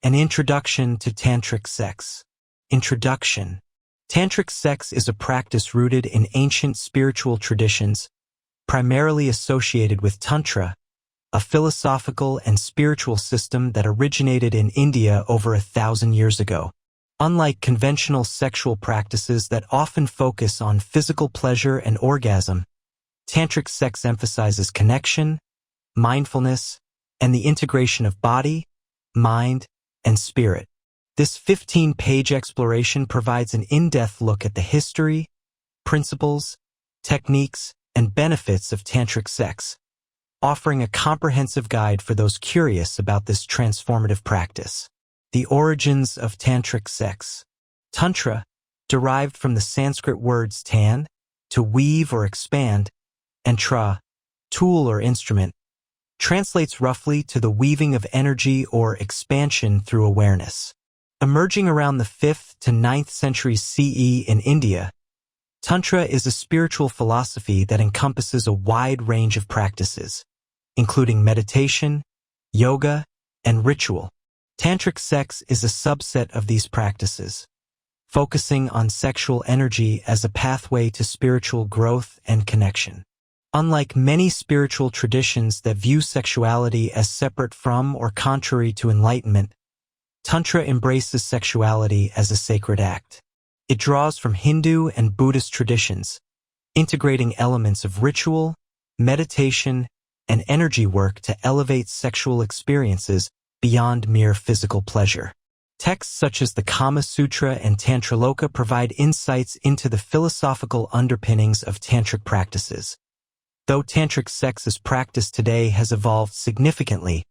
An introduction to Tantric Sex. Introduction. Tantric sex is a practice rooted in ancient spiritual traditions, primarily associated with Tantra, a philosophical and spiritual system that originated in India over 1,000 years ago. Unlike conventional sexual practices that often focus on physical pleasure and orgasm, Tantric sex emphasizes connection, mindfulness, and the integration of body, mind, and spirit. This 15-page exploration provides an in-depth look at the history, principles, techniques, and benefits of Tantric sex, offering a comprehensive guide for those curious about this transformative practice. The origins of Tantric sex. Tantra, derived from the Sanskrit words tan, to weave or expand, and tra, tool or instrument, translates roughly to the weaving of energy or expansion through awareness. Emerging around the 5th to 9th centuries CE in India, Tantra is a spiritual philosophy that encompasses a wide range of practices, including meditation, yoga, and ritual. Tantric sex is a subset of these practices, focusing on sexual energy as a pathway to spiritual growth and connection. Unlike many spiritual traditions that view sexuality as separate from or contrary to enlightenment, Tantra embraces sexuality as a sacred act. It draws from Hindu and Buddhist traditions, integrating elements of ritual, meditation, and energy work to elevate sexual experiences beyond mere physical pleasure. Texts such as the Kama Sutra and Tantraloka provide insights into the philosophical underpinnings of tantric practices. Though tantric sex as practiced today has evolved significantly,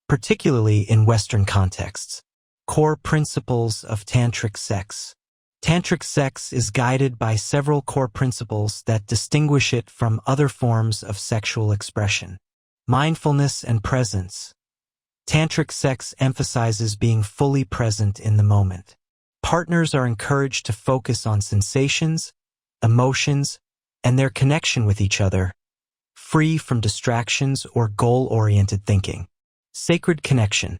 particularly in Western contexts. Core principles of tantric sex. Tantric sex is guided by several core principles that distinguish it from other forms of sexual expression. Mindfulness and presence. Tantric sex emphasizes being fully present in the moment. Partners are encouraged to focus on sensations, emotions, and their connection with each other, free from distractions or goal-oriented thinking. Sacred connection.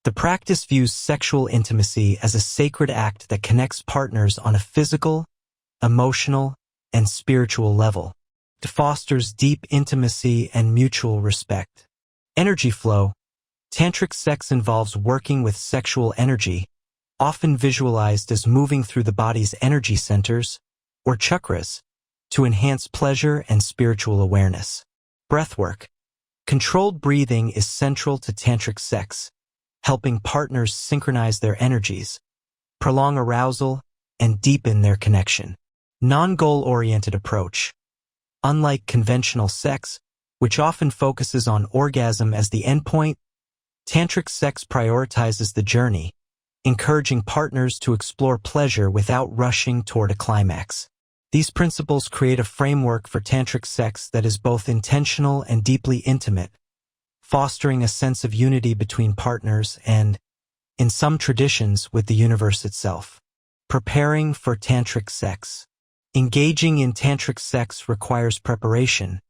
The practice views sexual intimacy as a sacred act that connects partners on a physical, emotional, and spiritual level. It fosters deep intimacy and mutual respect. Energy flow. Tantric sex involves working with sexual energy, often visualized as moving through the body's energy centers, or chakras, to enhance pleasure and spiritual awareness. Breathwork. Controlled breathing is central to tantric sex, helping partners synchronize their energies, prolong arousal, and deepen their connection. Non-goal-oriented approach. Unlike conventional sex, which often focuses on orgasm as the endpoint, tantric sex prioritizes the journey, encouraging partners to explore pleasure without rushing toward a climax. These principles create a framework for tantric sex that is both intentional and deeply intimate, fostering a sense of unity between partners and, in some traditions, with the universe itself. Preparing for tantric sex. Engaging in tantric sex requires preparation,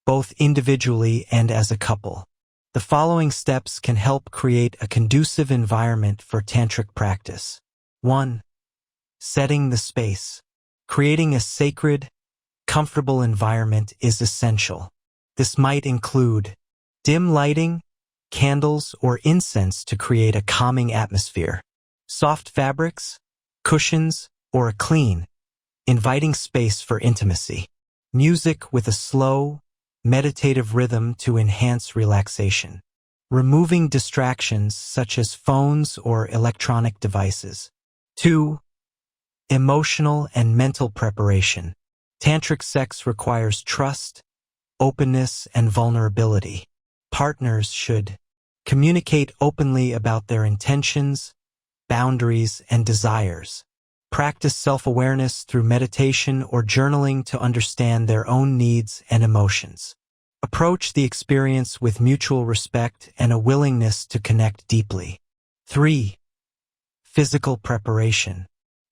both individually and as a couple. The following steps can help create a conducive environment for tantric practice. 1. Setting the space. Creating a sacred, comfortable environment is essential. This might include dim lighting, candles, or incense to create a calming atmosphere, soft fabrics, cushions, or a clean, inviting space for intimacy. Music with a slow, meditative rhythm to enhance relaxation. Removing distractions such as phones or electronic devices. 2. Emotional and mental preparation. Tantric sex requires trust, openness, and vulnerability. Partners should communicate openly about their intentions, boundaries, and desires. Practice self-awareness through meditation or journaling to understand their own needs and emotions. Approach the experience with mutual respect and a willingness to connect deeply. 3. Physical preparation.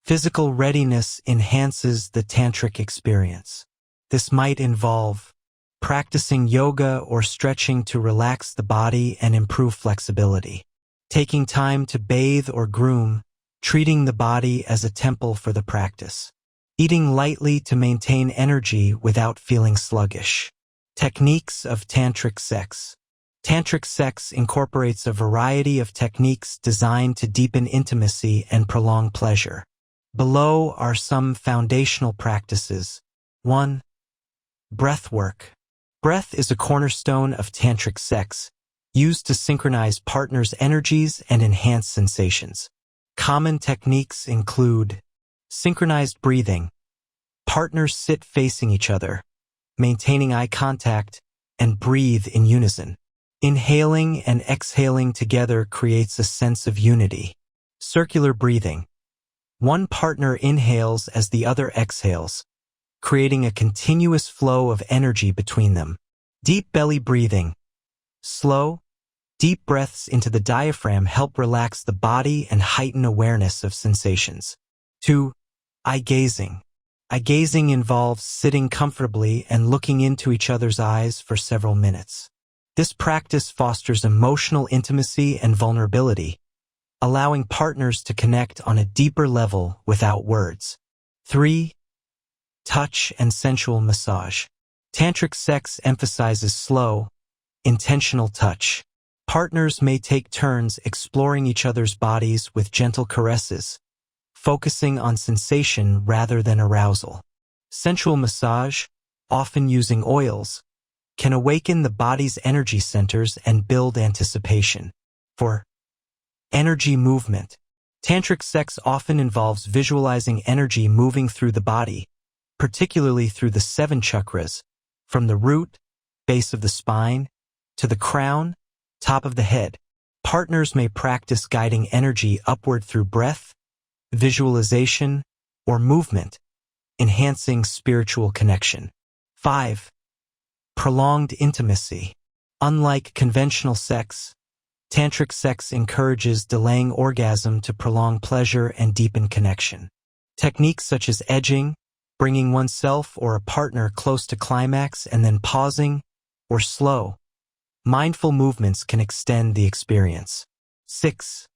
Physical readiness enhances the tantric experience. This might involve practicing yoga or stretching to relax the body and improve flexibility. taking time to bathe or groom, treating the body as a temple for the practice. Eating lightly to maintain energy without feeling sluggish. Techniques of Tantric Sex. Tantric sex incorporates a variety of techniques designed to deepen intimacy and prolong pleasure. Below are some foundational practices. 1. Breathwork. Breath is a cornerstone of Tantric sex, used to synchronize partners' energies and enhance sensations. Common techniques include synchronized breathing. Partners sit facing each other, maintaining eye contact, and breathe in unison. Inhaling and exhaling together creates a sense of unity. Circular breathing. One partner inhales as the other exhales, creating a continuous flow of energy between them. Deep belly breathing. Slow, deep breaths into the diaphragm help relax the body and heighten awareness of sensations. 2. Eye gazing. Eye gazing involves sitting comfortably and looking into each other's eyes for several minutes. This practice fosters emotional intimacy and vulnerability, allowing partners to connect on a deeper level without words. 3. Touch and sensual massage. Tantric sex emphasizes slow, intentional touch. Partners may take turns exploring each other's bodies with gentle caresses, focusing on sensation rather than arousal. Sensual massage, often using oils, can awaken the body's energy centers and build anticipation. 4. Energy movement. Tantric sex often involves visualizing energy moving through the body, particularly through the 7 chakras, from the root, base of the spine, to the crown, top of the head. Partners may practice guiding energy upward through breath, visualization, or movement, enhancing spiritual connection. 5. Prolonged intimacy. Unlike conventional sex, Tantric sex encourages delaying orgasm to prolong pleasure and deepen connection. Techniques such as edging, bringing oneself or a partner close to climax and then pausing, or slow, mindful movements can extend the experience. 6.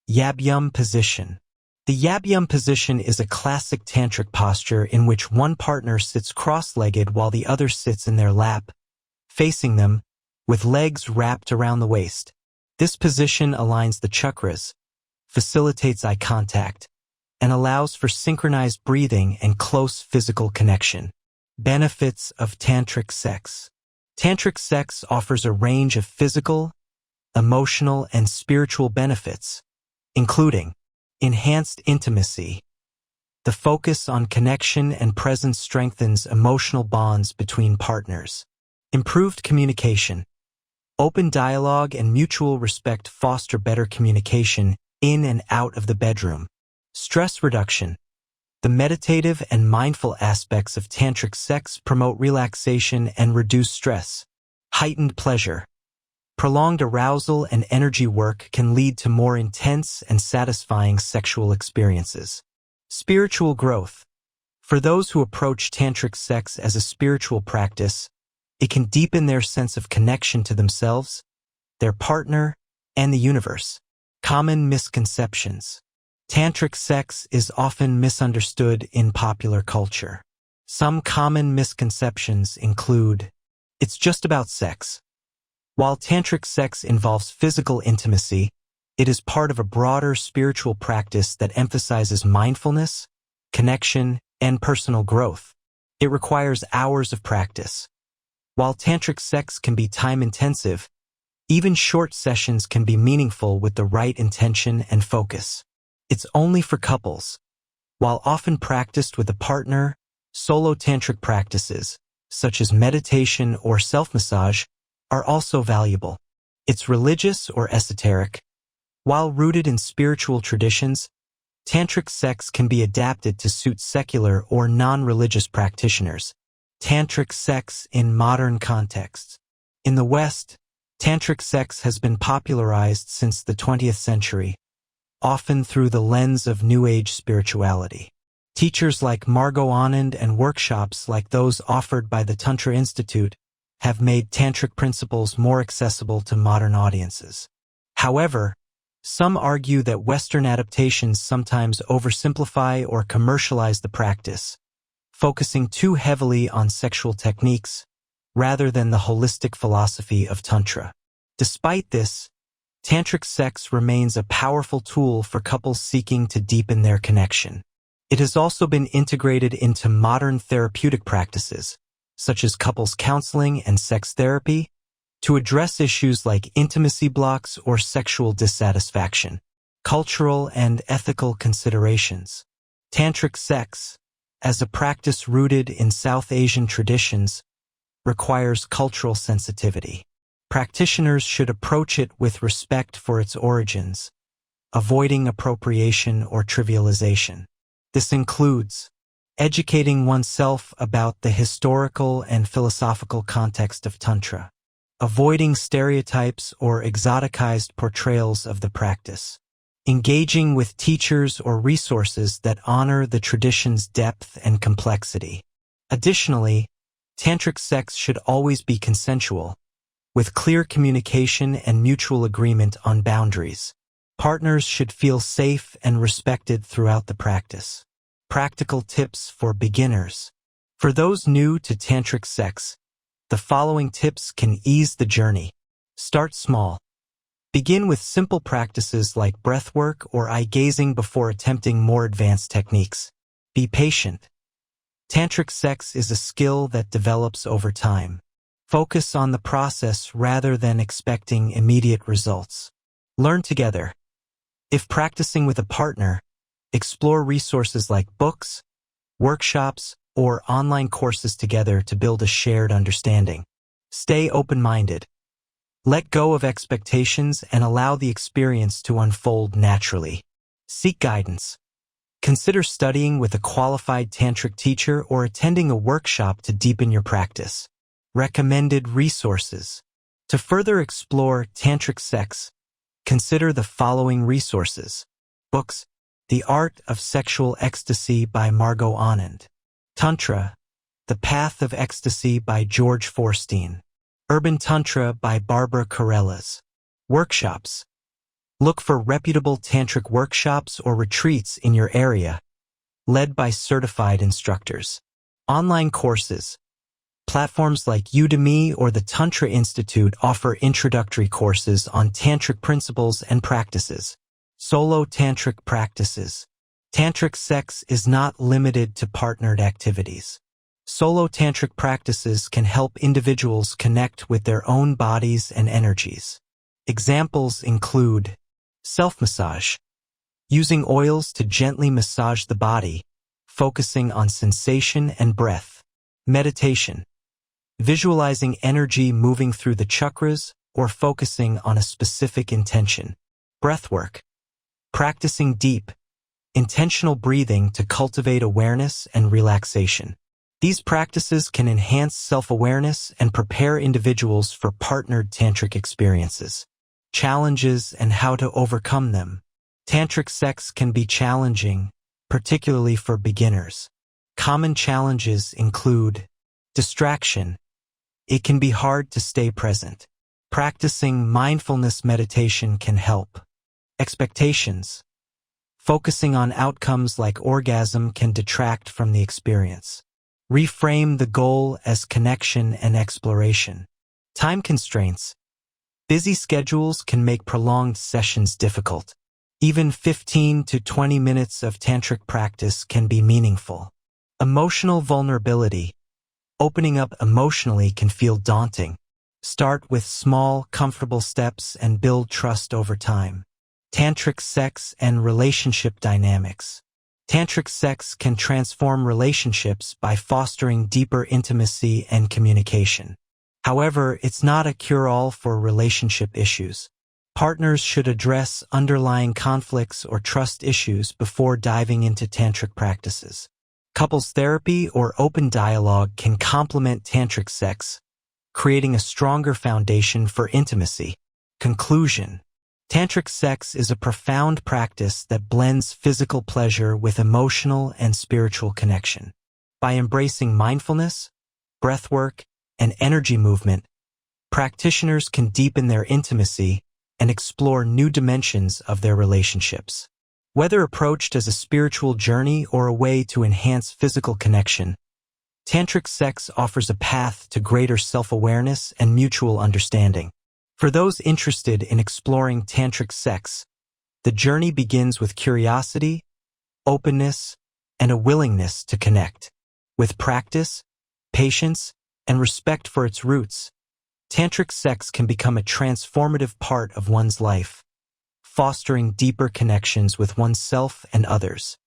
Yab-yum position. The yab-yum position is a classic tantric posture in which one partner sits cross-legged while the other sits in their lap, facing them, with legs wrapped around the waist. This position aligns the chakras, facilitates eye contact, and allows for synchronized breathing and close physical connection. Benefits of Tantric sex. Tantric sex offers a range of physical, emotional, and spiritual benefits, including enhanced intimacy. The focus on connection and presence strengthens emotional bonds between partners. Improved communication. Open dialogue and mutual respect foster better communication in and out of the bedroom. Stress reduction. The meditative and mindful aspects of Tantric sex promote relaxation and reduce stress. Heightened pleasure. Prolonged arousal and energy work can lead to more intense and satisfying sexual experiences. Spiritual growth. For those who approach Tantric sex as a spiritual practice, it can deepen their sense of connection to themselves, their partner, and the universe. Common misconceptions. Tantric sex is often misunderstood in popular culture. Some common misconceptions include, it's just about sex. While Tantric sex involves physical intimacy, it is part of a broader spiritual practice that emphasizes mindfulness, connection, and personal growth. It requires hours of practice. While Tantric sex can be time-intensive, even short sessions can be meaningful with the right intention and focus. It's only for couples. While often practiced with a partner, solo tantric practices, such as meditation or self-massage, are also valuable. It's religious or esoteric. While rooted in spiritual traditions, Tantric sex can be adapted to suit secular or non-religious practitioners. Tantric sex in modern contexts. In the West, Tantric sex has been popularized since the 20th century, often through the lens of New Age spirituality. Teachers like Margot Anand and workshops like those offered by the Tantra Institute have made tantric principles more accessible to modern audiences. However, Some argue that Western adaptations sometimes oversimplify or commercialize the practice, focusing too heavily on sexual techniques rather than the holistic philosophy of Tantra. Despite this, Tantric sex remains a powerful tool for couples seeking to deepen their connection. It has also been integrated into modern therapeutic practices, such as couples counseling and sex therapy, to address issues like intimacy blocks or sexual dissatisfaction. Cultural and ethical considerations. Tantric sex, as a practice rooted in South Asian traditions, requires cultural sensitivity. Practitioners should approach it with respect for its origins, avoiding appropriation or trivialization. This includes educating oneself about the historical and philosophical context of Tantra, avoiding stereotypes or exoticized portrayals of the practice, engaging with teachers or resources that honor the tradition's depth and complexity. Additionally, Tantric sex should always be consensual, with clear communication and mutual agreement on boundaries. Partners should feel safe and respected throughout the practice. Practical tips for beginners. For those new to Tantric sex, the following tips can ease the journey. Start small. Begin with simple practices like breathwork or eye-gazing before attempting more advanced techniques. Be patient. Tantric sex is a skill that develops over time. Focus on the process rather than expecting immediate results. Learn together. If practicing with a partner, explore resources like books, workshops, or online courses together to build a shared understanding. Stay open-minded. Let go of expectations and allow the experience to unfold naturally. Seek guidance. Consider studying with a qualified tantric teacher or attending a workshop to deepen your practice. Recommended resources. To further explore Tantric sex, consider the following resources. Books: The Art of Sexual Ecstasy by Margot Anand. Tantra: The Path of Ecstasy by George Forstein. Urban Tantra by Barbara Carellas. Workshops. Look for reputable tantric workshops or retreats in your area, led by certified instructors. Online courses. Platforms like Udemy or the Tantra Institute offer introductory courses on tantric principles and practices. Solo tantric practices. Tantric sex is not limited to partnered activities. Solo tantric practices can help individuals connect with their own bodies and energies. Examples include self-massage, using oils to gently massage the body, focusing on sensation and breath. Meditation, visualizing energy moving through the chakras or focusing on a specific intention. Breathwork, practicing deep, intentional breathing to cultivate awareness and relaxation. These practices can enhance self-awareness and prepare individuals for partnered tantric experiences. Challenges and how to overcome them. Tantric sex can be challenging, particularly for beginners. Common challenges include distraction. It can be hard to stay present. Practicing mindfulness meditation can help. Expectations. Focusing on outcomes like orgasm can detract from the experience. Reframe the goal as connection and exploration. Time constraints. Busy schedules can make prolonged sessions difficult. Even 15 to 20 minutes of tantric practice can be meaningful. Emotional vulnerability. Opening up emotionally can feel daunting. Start with small, comfortable steps and build trust over time. Tantric sex and relationship dynamics. Tantric sex can transform relationships by fostering deeper intimacy and communication. However, it's not a cure-all for relationship issues. Partners should address underlying conflicts or trust issues before diving into tantric practices. Couples therapy or open dialogue can complement tantric sex, creating a stronger foundation for intimacy. Conclusion. Tantric sex is a profound practice that blends physical pleasure with emotional and spiritual connection. By embracing mindfulness, breathwork, and energy movement, practitioners can deepen their intimacy, and explore new dimensions of their relationships. Whether approached as a spiritual journey or a way to enhance physical connection, Tantric sex offers a path to greater self-awareness and mutual understanding. For those interested in exploring Tantric sex, the journey begins with curiosity, openness, and a willingness to connect. With practice, patience, and respect for its roots, Tantric sex can become a transformative part of one's life, fostering deeper connections with oneself and others.